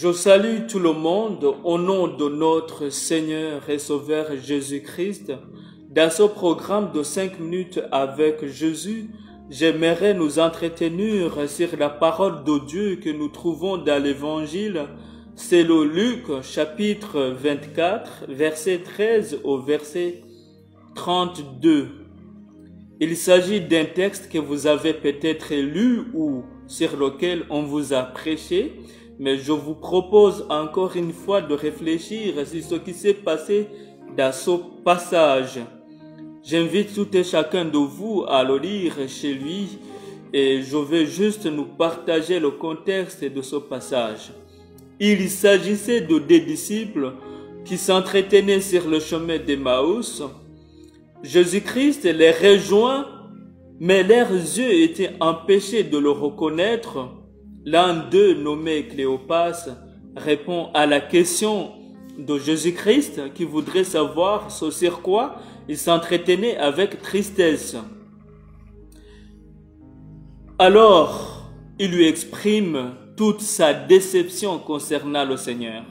Je salue tout le monde au nom de notre Seigneur et Sauveur Jésus-Christ. Dans ce programme de 5 minutes avec Jésus, j'aimerais nous entretenir sur la parole de Dieu que nous trouvons dans l'Évangile. C'est le Luc chapitre 24, verset 13 au verset 32. Il s'agit d'un texte que vous avez peut-être lu ou sur lequel on vous a prêché, mais je vous propose encore une fois de réfléchir sur ce qui s'est passé dans ce passage. J'invite tout et chacun de vous à le lire chez lui et je vais juste nous partager le contexte de ce passage. Il s'agissait de deux disciples qui s'entretenaient sur le chemin d'Emmaüs. Jésus-Christ les rejoint, mais leurs yeux étaient empêchés de le reconnaître. L'un d'eux, nommé Cléopas, répond à la question de Jésus-Christ qui voudrait savoir ce sur quoi il s'entretenait avec tristesse. Alors, il lui exprime toute sa déception concernant le Seigneur,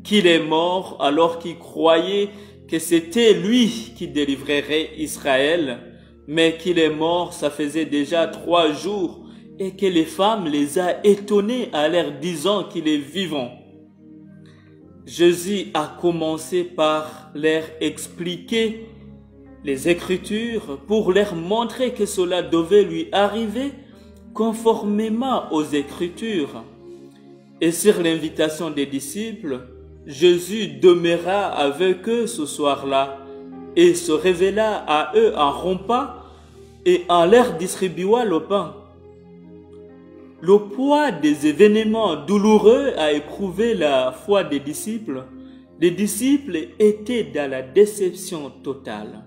qu'il est mort alors qu'il croyait que c'était lui qui délivrerait Israël, mais qu'il est mort, ça faisait déjà 3 jours, et que les femmes les a étonnés à leur disant qu'il est vivant. Jésus a commencé par leur expliquer les Écritures pour leur montrer que cela devait lui arriver conformément aux Écritures. Et sur l'invitation des disciples, Jésus demeura avec eux ce soir-là et se révéla à eux en rompant et en leur distribuant le pain. Le poids des événements douloureux a éprouvé la foi des disciples. Les disciples étaient dans la déception totale.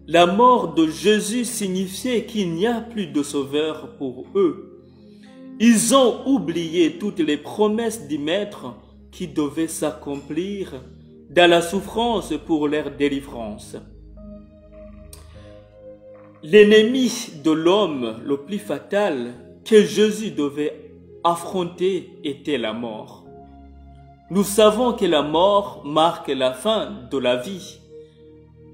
La mort de Jésus signifiait qu'il n'y a plus de sauveur pour eux. Ils ont oublié toutes les promesses du Maître qui devaient s'accomplir dans la souffrance pour leur délivrance. L'ennemi de l'homme le plus fatal que Jésus devait affronter était la mort. Nous savons que la mort marque la fin de la vie.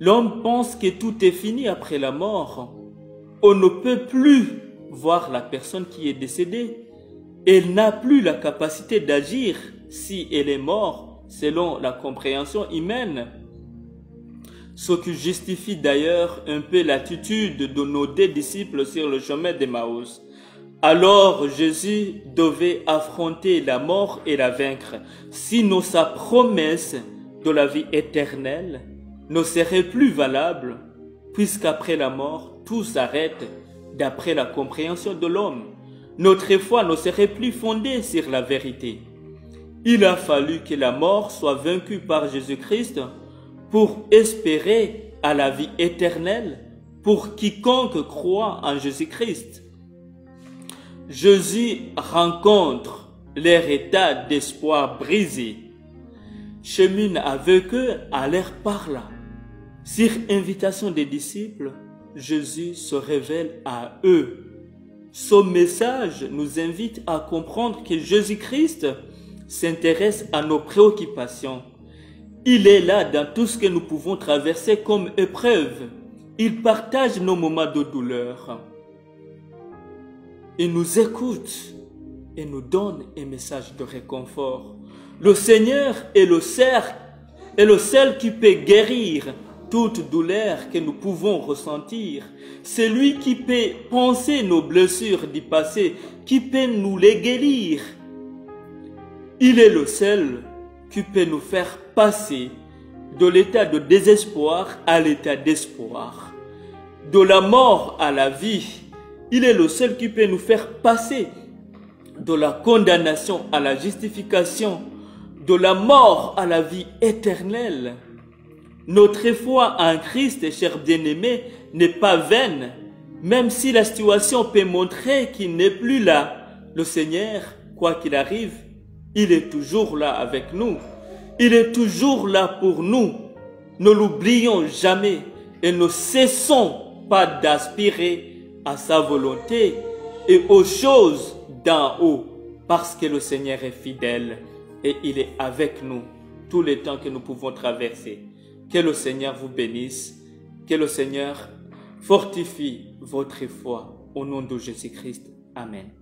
L'homme pense que tout est fini après la mort. On ne peut plus voir la personne qui est décédée. Elle n'a plus la capacité d'agir si elle est morte, selon la compréhension humaine. Ce qui justifie d'ailleurs un peu l'attitude de nos deux disciples sur le chemin d'Emmaüs. Alors Jésus devait affronter la mort et la vaincre, sinon sa promesse de la vie éternelle ne serait plus valable, puisqu'après la mort, tout s'arrête d'après la compréhension de l'homme. Notre foi ne serait plus fondée sur la vérité. Il a fallu que la mort soit vaincue par Jésus-Christ pour espérer à la vie éternelle pour quiconque croit en Jésus-Christ. Jésus rencontre leur état d'espoir brisé, chemine avec eux à leur parlant. Sur invitation des disciples, Jésus se révèle à eux. Ce message nous invite à comprendre que Jésus-Christ s'intéresse à nos préoccupations. Il est là dans tout ce que nous pouvons traverser comme épreuve. Il partage nos moments de douleur. Il nous écoute et nous donne un message de réconfort. Le Seigneur est le seul qui peut guérir toute douleur que nous pouvons ressentir. C'est lui qui peut penser nos blessures du passé, qui peut nous les guérir. Il est le seul qui peut nous faire passer de l'état de désespoir à l'état d'espoir, de la mort à la vie. Il est le seul qui peut nous faire passer de la condamnation à la justification, de la mort à la vie éternelle. Notre foi en Christ, chers bien-aimés, n'est pas vaine, même si la situation peut montrer qu'il n'est plus là. Le Seigneur, quoi qu'il arrive, il est toujours là avec nous. Il est toujours là pour nous. Ne l'oublions jamais et ne cessons pas d'aspirer à sa volonté et aux choses d'en haut. parce que le Seigneur est fidèle et il est avec nous tous les temps que nous pouvons traverser. Que le Seigneur vous bénisse, que le Seigneur fortifie votre foi au nom de Jésus-Christ. Amen.